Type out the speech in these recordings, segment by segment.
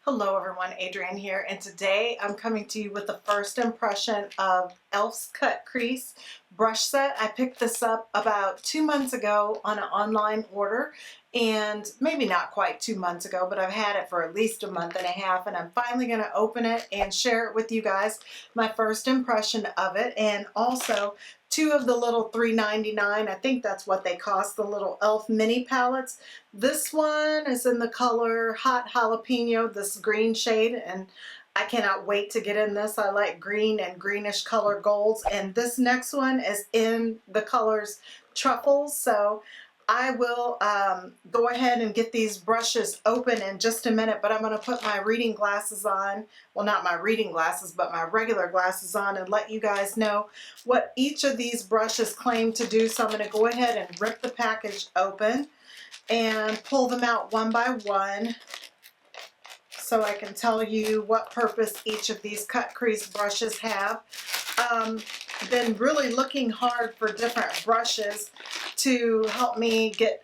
Hello everyone, Adrienne here, and today I'm coming to you with the first impression of e.l.f.'s Cut Crease brush set. I picked this up about 2 months ago on an online order, and maybe not quite 2 months ago, but I've had it for at least a month and a half, and I'm finally going to open it and share it with you guys, my first impression of it, and also two of the little $3.99, I think that's what they cost, the little e.l.f. mini palettes. This one is in the color Hot Jalapeño, this green shade, and I cannot wait to get in this. I like green and greenish color golds, and this next one is in the colors Truffles, so I will go ahead and get these brushes open in just a minute, but I'm going to put my reading glasses on. Well, not my reading glasses, but my regular glasses on and let you guys know what each of these brushes claim to do. So I'm going to go ahead and rip the package open and pull them out one by one so I can tell you what purpose each of these cut crease brushes have. Been really looking hard for different brushes to help me get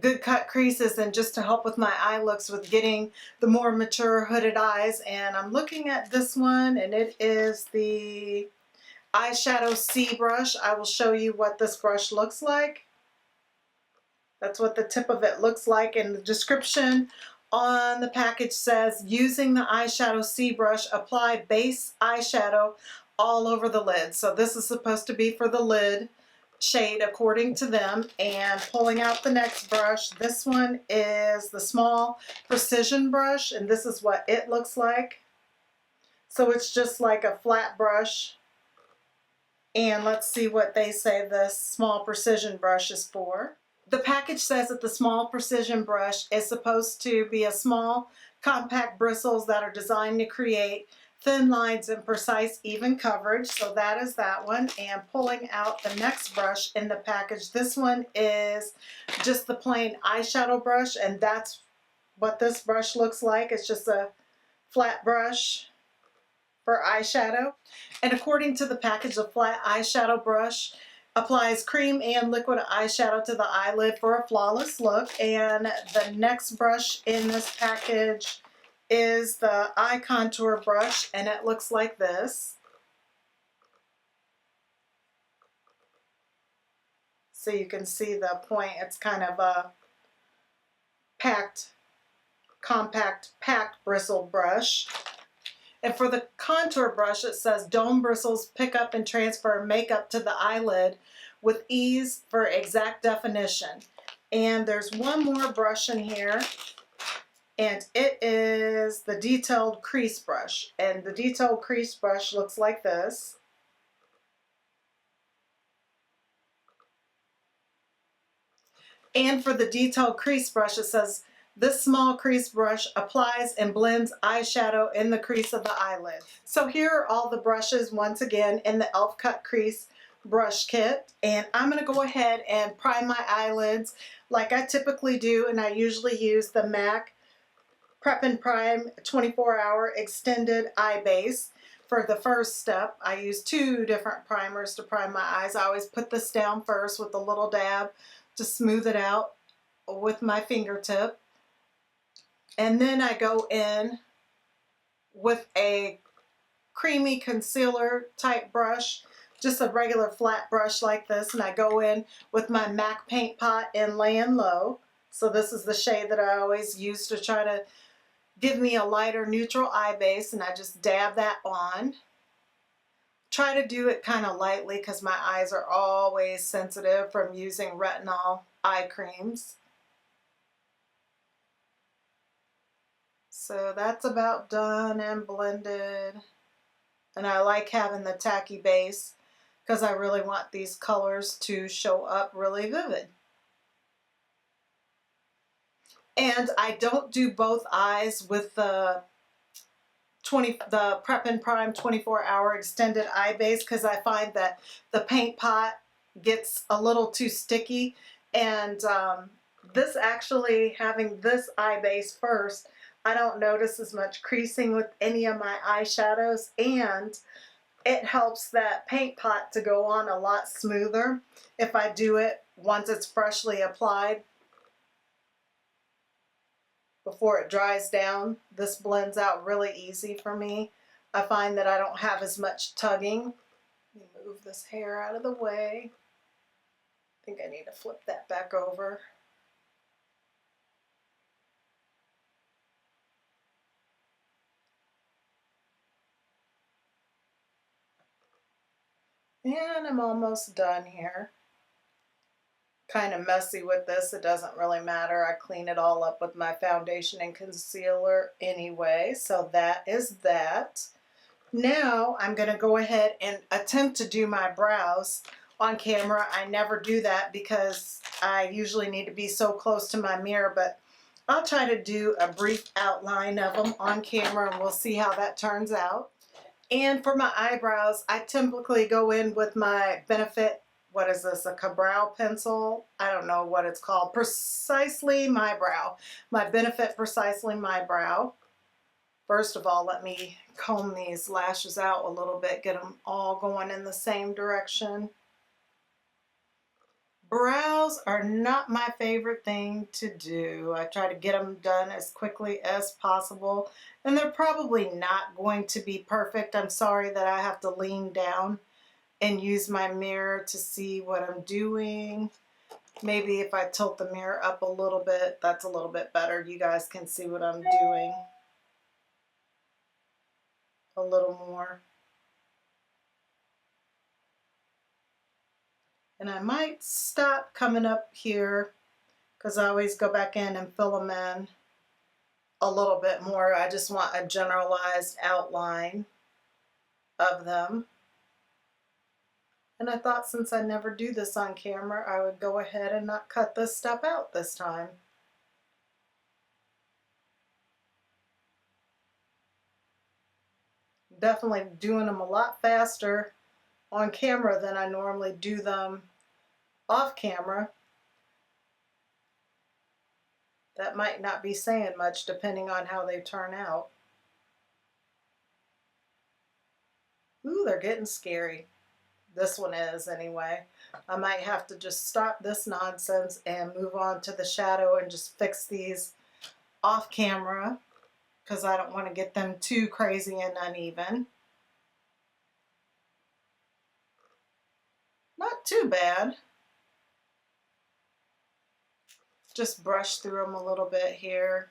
good cut creases and just to help with my eye looks with getting the more mature hooded eyes, and I'm looking at this one, and it is the Eyeshadow C brush. I will show you what this brush looks like. That's what the tip of it looks like, and the description on the package says, using the Eyeshadow C brush, apply base eyeshadow all over the lid. So this is supposed to be for the lid shade according to them. And pulling out the next brush, this one is the small precision brush, and this is what it looks like. So it's just like a flat brush. And let's see what they say this small precision brush is for. The package says that the small precision brush is supposed to be a small, compact bristles that are designed to create thin lines and precise, even coverage. So that is that one. And pulling out the next brush in the package, this one is just the plain eyeshadow brush, and that's what this brush looks like. It's just a flat brush for eyeshadow. And according to the package, the flat eyeshadow brush applies cream and liquid eyeshadow to the eyelid for a flawless look. And the next brush in this package is the eye contour brush, and it looks like this. So you can see the point. It's kind of a compact, packed bristle brush. And for the contour brush, it says dome bristles pick up and transfer makeup to the eyelid with ease for exact definition. And there's one more brush in here, and it is the detailed crease brush. And the detailed crease brush looks like this. And for the detailed crease brush, it says, this small crease brush applies and blends eyeshadow in the crease of the eyelid. So here are all the brushes once again in the e.l.f. Cut Crease brush kit. And I'm going to go ahead and prime my eyelids like I typically do, and I usually use the MAC Prep and Prime 24-hour extended eye base. For the first step, I use 2 different primers to prime my eyes. I always put this down first with a little dab to smooth it out with my fingertip. And then I go in with a creamy concealer type brush, just a regular flat brush like this, and I go in with my MAC paint pot in Layin Low. So this is the shade that I always use to try to give me a lighter neutral eye base, and I just dab that on. Try to do it kind of lightly because my eyes are always sensitive from using retinol eye creams. So that's about done and blended. And I like having the tacky base because I really want these colors to show up really vivid. And I don't do both eyes with the Prep and Prime 24-hour extended eye base because I find that the paint pot gets a little too sticky. And this actually, having this eye base first, I don't notice as much creasing with any of my eyeshadows, and it helps that paint pot to go on a lot smoother if I do it once it's freshly applied before it dries down. This blends out really easy for me. I find that I don't have as much tugging. Let me move this hair out of the way. I think I need to flip that back over. And I'm almost done here. Kind of messy with this. It doesn't really matter. I clean it all up with my foundation and concealer anyway. So that is that. Now I'm going to go ahead and attempt to do my brows on camera. I never do that because I usually need to be so close to my mirror, but I'll try to do a brief outline of them on camera and we'll see how that turns out. And for my eyebrows, I typically go in with my Benefit, what is this, a Kabrow pencil? I don't know what it's called. Precisely My Brow. My Benefit Precisely My Brow. First of all, let me comb these lashes out a little bit, get them all going in the same direction. Brows are not my favorite thing to do. I try to get them done as quickly as possible, and they're probably not going to be perfect. I'm sorry that I have to lean down and use my mirror to see what I'm doing. Maybe if I tilt the mirror up a little bit, that's a little bit better. You guys can see what I'm doing a little more. And I might stop coming up here because I always go back in and fill them in a little bit more. I just want a generalized outline of them. And I thought since I never do this on camera, I would go ahead and not cut this stuff out this time. Definitely doing them a lot faster on camera than I normally do them off camera. That might not be saying much depending on how they turn out. Ooh, they're getting scary. This one is anyway. I might have to just stop this nonsense and move on to the shadow and just fix these off camera because I don't want to get them too crazy and uneven. Not too bad. Just brush through them a little bit here.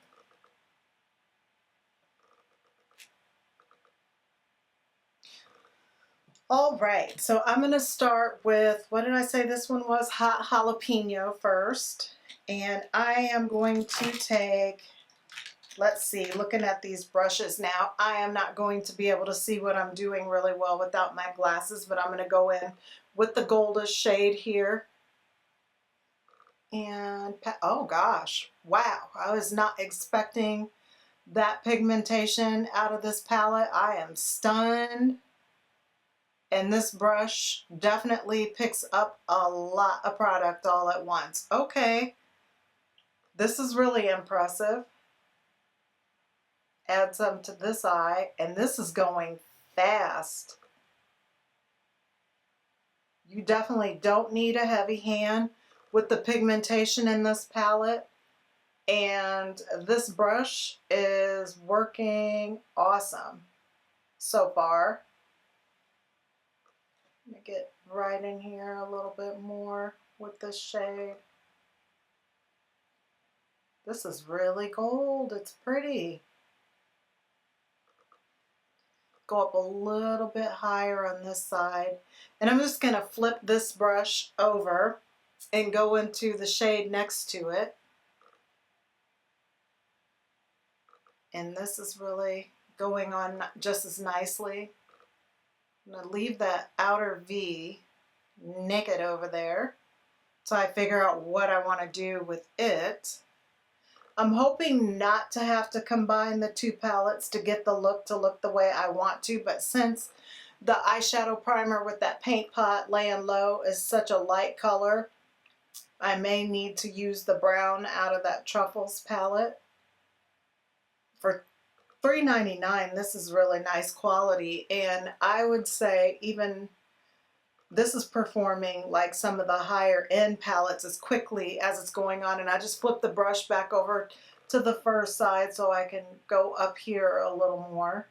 All right, so I'm going to start with, what did I say this one was? Hot Jalapeno first. And I am going to take, let's see, looking at these brushes now, I am not going to be able to see what I'm doing really well without my glasses, but I'm going to go in with the goldish shade here. And, oh gosh, wow, I was not expecting that pigmentation out of this palette. I am stunned. And this brush definitely picks up a lot of product all at once. Okay, this is really impressive. Add some to this eye, and this is going fast. You definitely don't need a heavy hand with the pigmentation in this palette. And this brush is working awesome so far. Let me get right in here a little bit more with this shade. This is really gold. It's pretty. Go up a little bit higher on this side. And I'm just going to flip this brush over and go into the shade next to it. And this is really going on just as nicely. I'm going to leave that outer V naked over there so I figure out what I want to do with it. I'm hoping not to have to combine the two palettes to get the look to look the way I want to, but since the eyeshadow primer with that paint pot laying low is such a light color, I may need to use the brown out of that Truffles palette. For $3.99, this is really nice quality, and I would say even this is performing like some of the higher end palettes as quickly as it's going on. And I just flip the brush back over to the first side so I can go up here a little more.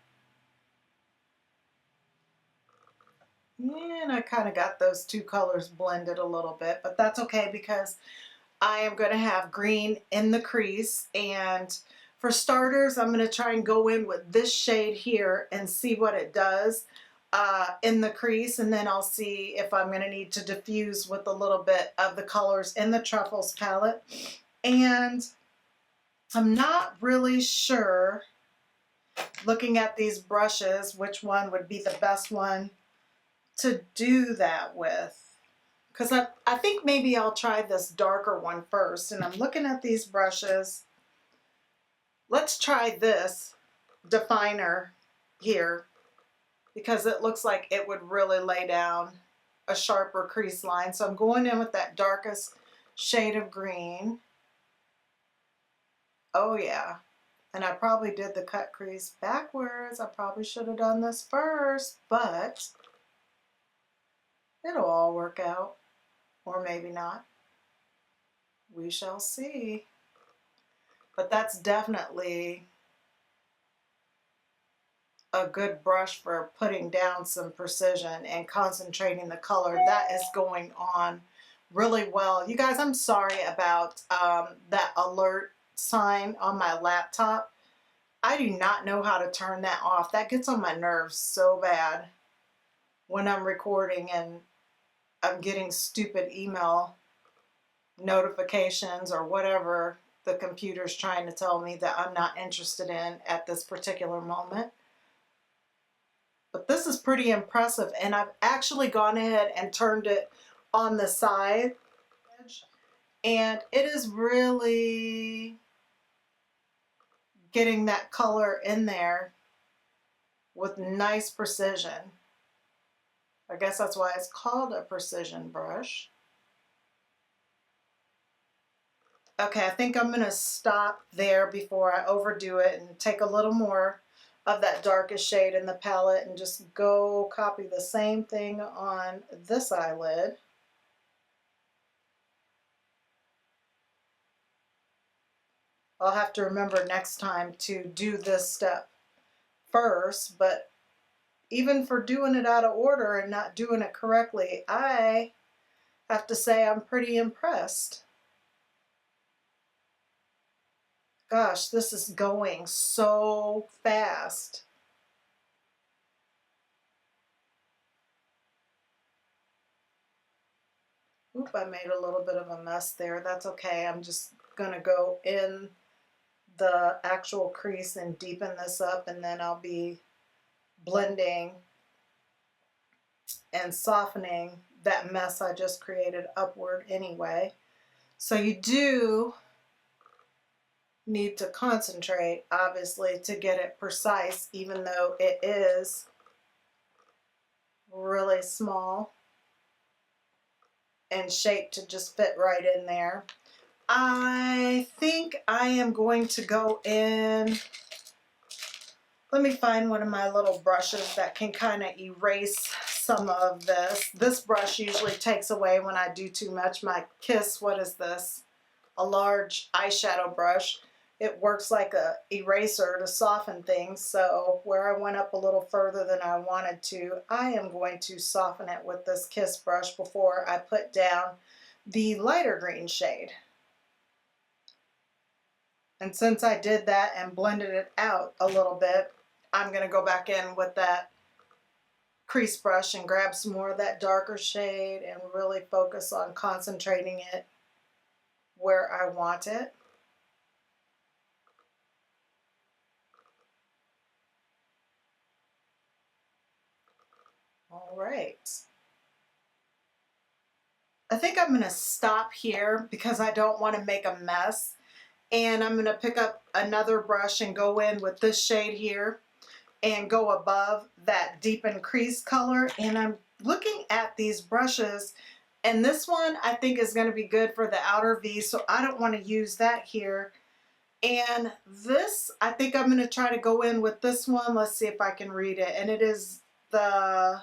And I kind of got those two colors blended a little bit, but that's okay because I am going to have green in the crease. And for starters, I'm going to try and go in with this shade here and see what it does in the crease. And then I'll see if I'm going to need to diffuse with a little bit of the colors in the Truffles palette. And I'm not really sure, looking at these brushes, which one would be the best one to do that with. Because I think maybe I'll try this darker one first. And I'm looking at these brushes. Let's try this definer here because it looks like it would really lay down a sharper crease line. So I'm going in with that darkest shade of green. Oh yeah. And I probably did the cut crease backwards. I probably should have done this first, but it'll all work out. Or maybe not. We shall see. But that's definitely a good brush for putting down some precision and concentrating the color. That is going on really well. You guys, I'm sorry about that alert sign on my laptop. I do not know how to turn that off. That gets on my nerves so bad when I'm recording and I'm getting stupid email notifications or whatever the computer's trying to tell me that I'm not interested in at this particular moment. But this is pretty impressive, and I've actually gone ahead and turned it on the side edge, and it is really getting that color in there with nice precision. I guess that's why it's called a precision brush. Okay, I think I'm going to stop there before I overdo it and take a little more of that darkest shade in the palette and just go copy the same thing on this eyelid. I'll have to remember next time to do this step first, but even for doing it out of order and not doing it correctly, I have to say I'm pretty impressed. Gosh, this is going so fast. Oop, I made a little bit of a mess there. That's okay. I'm just going to go in the actual crease and deepen this up, and then I'll be blending and softening that mess I just created upward anyway. So you do need to concentrate, obviously, to get it precise, even though it is really small and shaped to just fit right in there. I think I am going to go in. Let me find one of my little brushes that can kind of erase some of this. This brush usually takes away when I do too much. My Kiss, what is this? A large eyeshadow brush. It works like a eraser to soften things. So where I went up a little further than I wanted to, I am going to soften it with this Kiss brush before I put down the lighter green shade. And since I did that and blended it out a little bit, I'm going to go back in with that crease brush and grab some more of that darker shade and really focus on concentrating it where I want it. All right. I think I'm going to stop here because I don't want to make a mess. And I'm going to pick up another brush and go in with this shade here and go above that deepened crease color. And I'm looking at these brushes, and this one I think is going to be good for the outer V, so I don't want to use that here. And this, I think I'm going to try to go in with this one. Let's see if I can read it. And it is the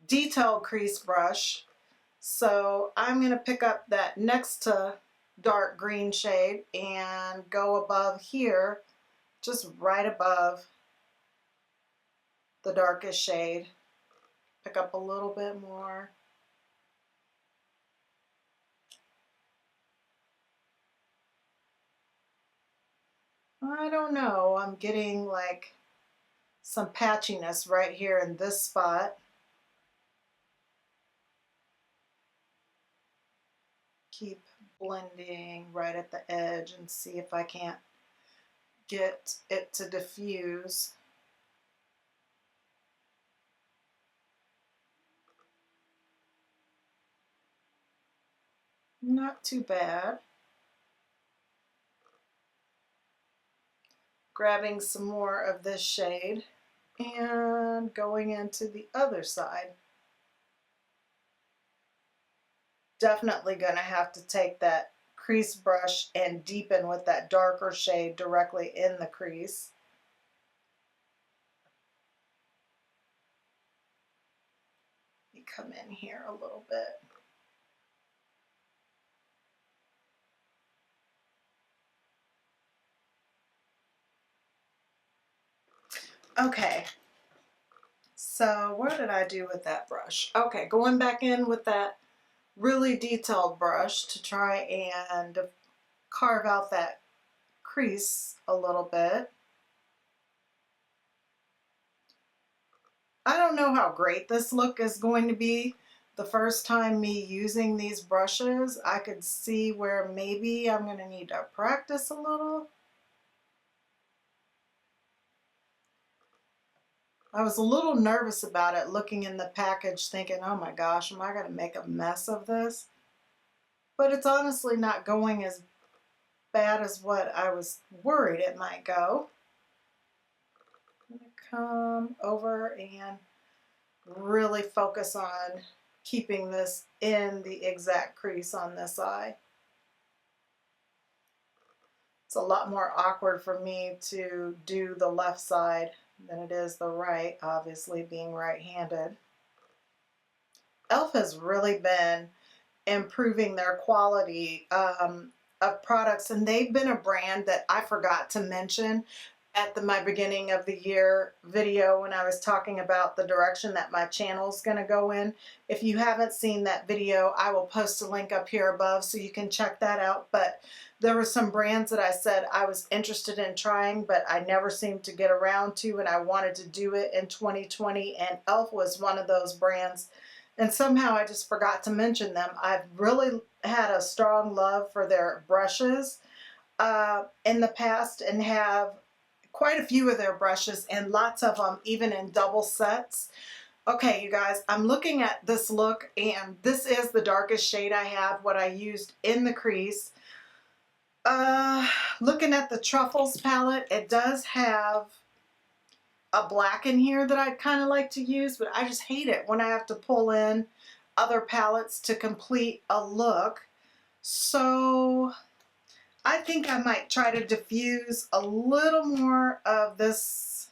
Detailed Crease brush. So I'm going to pick up that next to dark green shade and go above here, just right above the darkest shade. Pick up a little bit more. I don't know, I'm getting like some patchiness right here in this spot. Keep blending right at the edge and see if I can't get it to diffuse. Not too bad. Grabbing some more of this shade and going into the other side. Definitely going to have to take that crease brush and deepen with that darker shade directly in the crease. You come in here a little bit. Okay, so what did I do with that brush? Okay, going back in with that really detailed brush to try and carve out that crease a little bit. I don't know how great this look is going to be. The first time me using these brushes, I could see where maybe I'm going to need to practice a little. I was a little nervous about it looking in the package thinking, oh my gosh, am I going to make a mess of this? But it's honestly not going as bad as what I was worried it might go. I'm going to come over and really focus on keeping this in the exact crease on this eye. It's a lot more awkward for me to do the left side than it is the right, obviously being right-handed. e.l.f. has really been improving their quality of products, and they've been a brand that I forgot to mention at my beginning of the year video when I was talking about the direction that my channel is going to go in. If you haven't seen that video, I will post a link up here above so you can check that out. But there were some brands that I said I was interested in trying, but I never seemed to get around to, and I wanted to do it in 2020, and e.l.f. was one of those brands. And somehow I just forgot to mention them. I've really had a strong love for their brushes in the past, and have quite a few of their brushes, and lots of them even in double sets. Okay, you guys, I'm looking at this look, and this is the darkest shade I have, what I used in the crease. Looking at the Truffles palette, it does have a black in here that I'd kind of like to use, but I just hate it when I have to pull in other palettes to complete a look. So I think I might try to diffuse a little more of this.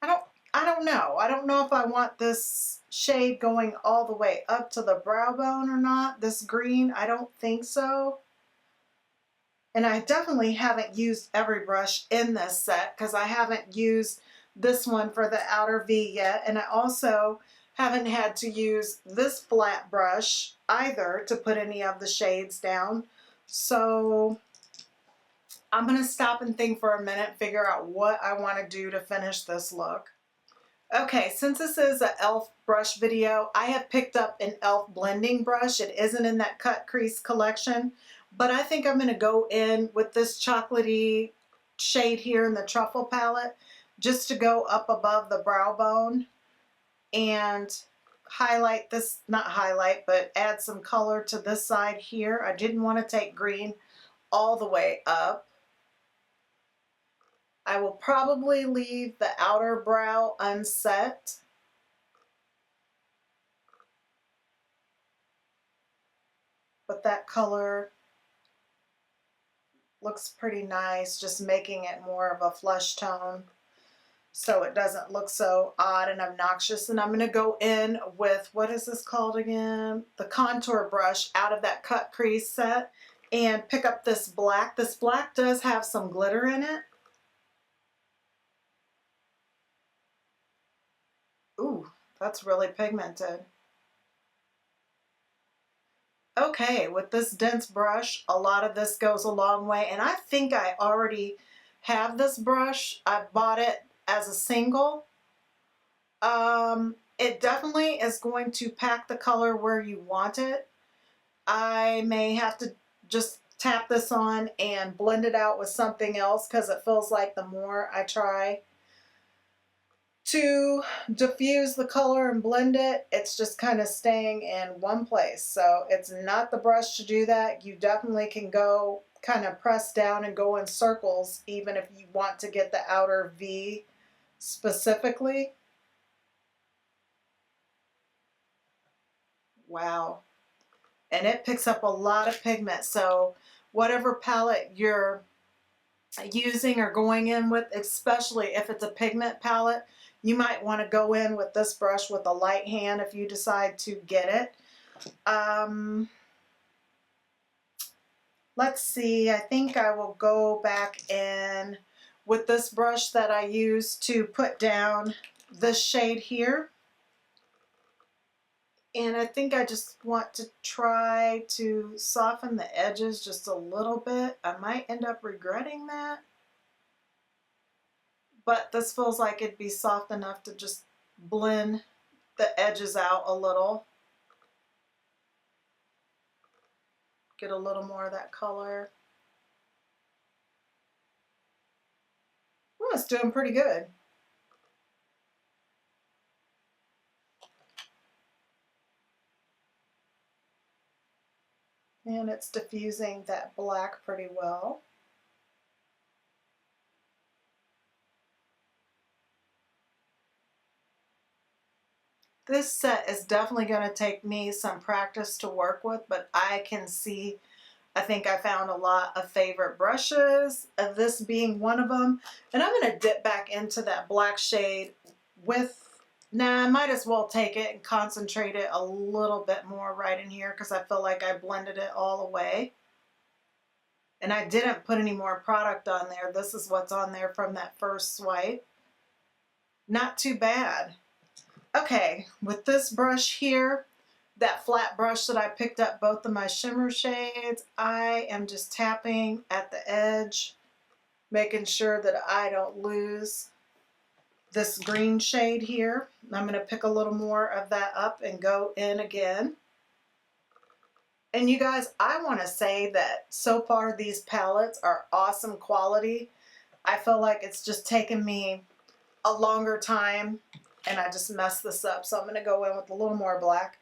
I don't know. I don't know if I want this shade going all the way up to the brow bone or not. This green, I don't think so. And I definitely haven't used every brush in this set because I haven't used this one for the outer V yet. And I also haven't had to use this flat brush either to put any of the shades down. So I'm going to stop and think for a minute, figure out what I want to do to finish this look. Okay, since this is an e.l.f. brush video, I have picked up an e.l.f. blending brush. It isn't in that cut crease collection, but I think I'm going to go in with this chocolatey shade here in the Truffle palette just to go up above the brow bone and highlight this, not highlight, but add some color to this side here. I didn't want to take green all the way up. I will probably leave the outer brow unset. But that color looks pretty nice, just making it more of a flesh tone. so it doesn't look so odd and obnoxious. And I'm going to go in with, what is this called again? The contour brush out of that cut crease set and pick up this black. This black does have some glitter in it. Ooh, that's really pigmented. Okay, with this dense brush, a lot of this goes a long way. And I think I already have this brush. I bought it as a single. It definitely is going to pack the color where you want it. I may have to just tap this on and blend it out with something else because it feels like the more I try to diffuse the color and blend it, it's just kind of staying in one place. So it's not the brush to do that. You definitely can go kind of press down and go in circles even if you want to get the outer V specifically. Wow. And it picks up a lot of pigment. So whatever palette you're using or going in with, especially if it's a pigment palette, you might want to go in with this brush with a light hand if you decide to get it. Let's see, I think I will go back in with this brush that I used to put down this shade here. And I think I just want to try to soften the edges just a little bit. I might end up regretting that. But this feels like it'd be soft enough to just blend the edges out a little. Get a little more of that color. Oh, it's doing pretty good. And it's diffusing that black pretty well. This set is definitely going to take me some practice to work with, but I can see, I think I found a lot of favorite brushes, of this being one of them. And I'm going to dip back into that black shade with, I might as well take it and concentrate it a little bit more right in here because I feel like I blended it all away. And I didn't put any more product on there. This is what's on there from that first swipe. Not too bad. Okay, with this brush here, that flat brush that I picked up both of my shimmer shades, I am just tapping at the edge, making sure that I don't lose this green shade here. I'm going to pick a little more of that up and go in again. And you guys, I want to say that so far these palettes are awesome quality. I feel like it's just taken me a longer time, and I just messed this up, so I'm going to go in with a little more black.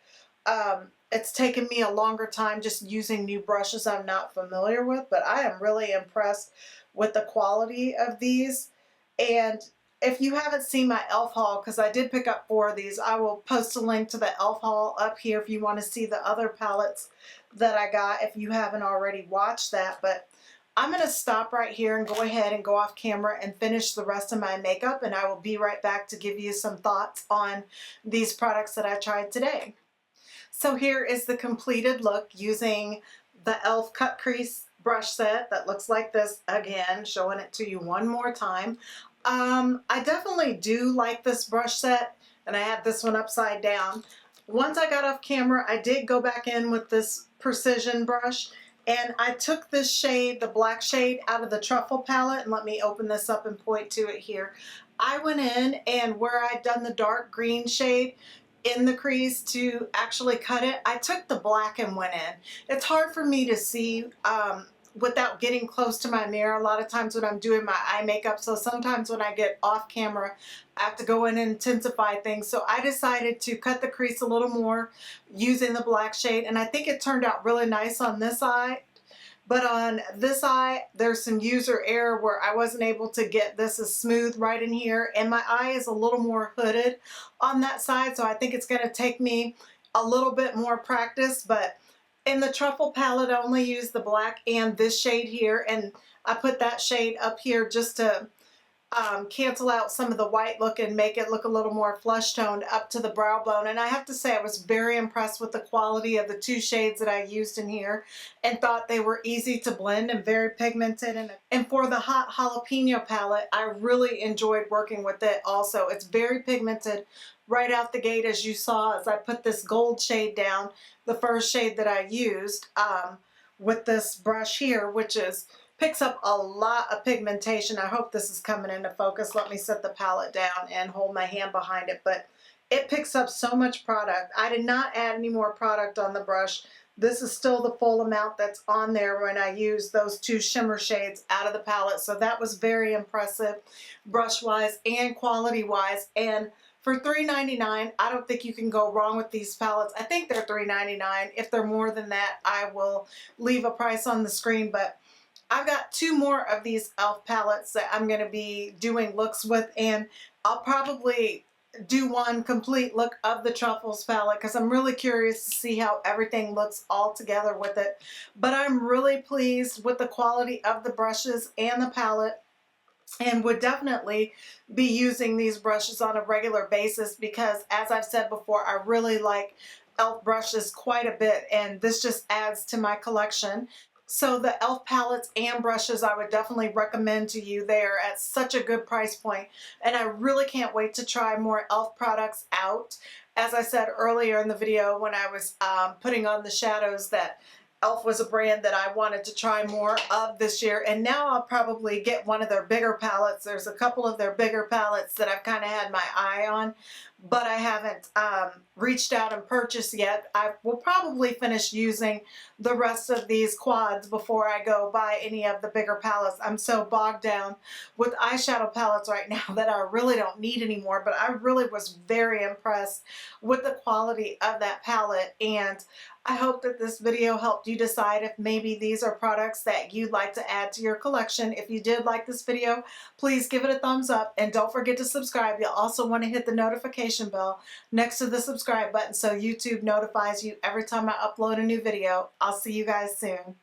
It's taken me a longer time just using new brushes I'm not familiar with, but I am really impressed with the quality of these. And if you haven't seen my e.l.f. haul, because I did pick up 4 of these, I will post a link to the e.l.f. haul up here if you want to see the other palettes that I got if you haven't already watched that. But I'm going to stop right here and go ahead and go off camera and finish the rest of my makeup, and I will be right back to give you some thoughts on these products that I tried today. So here is the completed look using the e.l.f. Cut Crease brush set that looks like this. Again, showing it to you one more time. I definitely do like this brush set, and I had this one upside down. Once I got off camera, I did go back in with this precision brush, and I took this shade, the black shade, out of the Truffle palette, and let me open this up and point to it here. I went in, and where I'd done the dark green shade in the crease to actually cut it, I took the black and went in. It's hard for me to see without getting close to my mirror a lot of times when I'm doing my eye makeup, so sometimes when I get off camera I have to go in and intensify things. So I decided to cut the crease a little more using the black shade, and I think it turned out really nice on this eye. But on this eye, there's some user error where I wasn't able to get this as smooth right in here, and my eye is a little more hooded on that side, so I think it's going to take me a little bit more practice. But in the Truffle palette, I only used the black and this shade here, and I put that shade up here just to cancel out some of the white look and make it look a little more flesh toned up to the brow bone. And I have to say I was very impressed with the quality of the two shades that I used in here and thought they were easy to blend and very pigmented. And for the hot jalapeno palette, I really enjoyed working with it also. It's very pigmented right out the gate, as you saw as I put this gold shade down, the first shade that I used with this brush here, which picks up a lot of pigmentation. I hope this is coming into focus. Let me set the palette down and hold my hand behind it, but it picks up so much product. I did not add any more product on the brush. This is still the full amount that's on there when I use those two shimmer shades out of the palette. So that was very impressive brush-wise and quality-wise. And for $3.99, I don't think you can go wrong with these palettes. I think they're $3.99. If they're more than that, I will leave a price on the screen. But I've got two more of these e.l.f. palettes that I'm going to be doing looks with, and I'll probably do one complete look of the Truffles palette because I'm really curious to see how everything looks all together with it. But I'm really pleased with the quality of the brushes and the palette, and would definitely be using these brushes on a regular basis because, as I've said before, I really like e.l.f. brushes quite a bit, and this just adds to my collection. So the e.l.f. palettes and brushes I would definitely recommend to you. They are at such a good price point, and I really can't wait to try more e.l.f. products out. As I said earlier in the video when I was putting on the shadows, that e.l.f. was a brand that I wanted to try more of this year, and now I'll probably get one of their bigger palettes. There's a couple of their bigger palettes that I've kind of had my eye on, but I haven't reached out and purchased yet. I will probably finish using the rest of these quads before I go buy any of the bigger palettes. I'm so bogged down with eyeshadow palettes right now that I really don't need anymore, but I really was very impressed with the quality of that palette, and I hope that this video helped you decide if maybe these are products that you'd like to add to your collection. If you did like this video, please give it a thumbs up, and don't forget to subscribe. You'll also want to hit the notification bell next to the subscribe button so YouTube notifies you every time I upload a new video. I'll see you guys soon.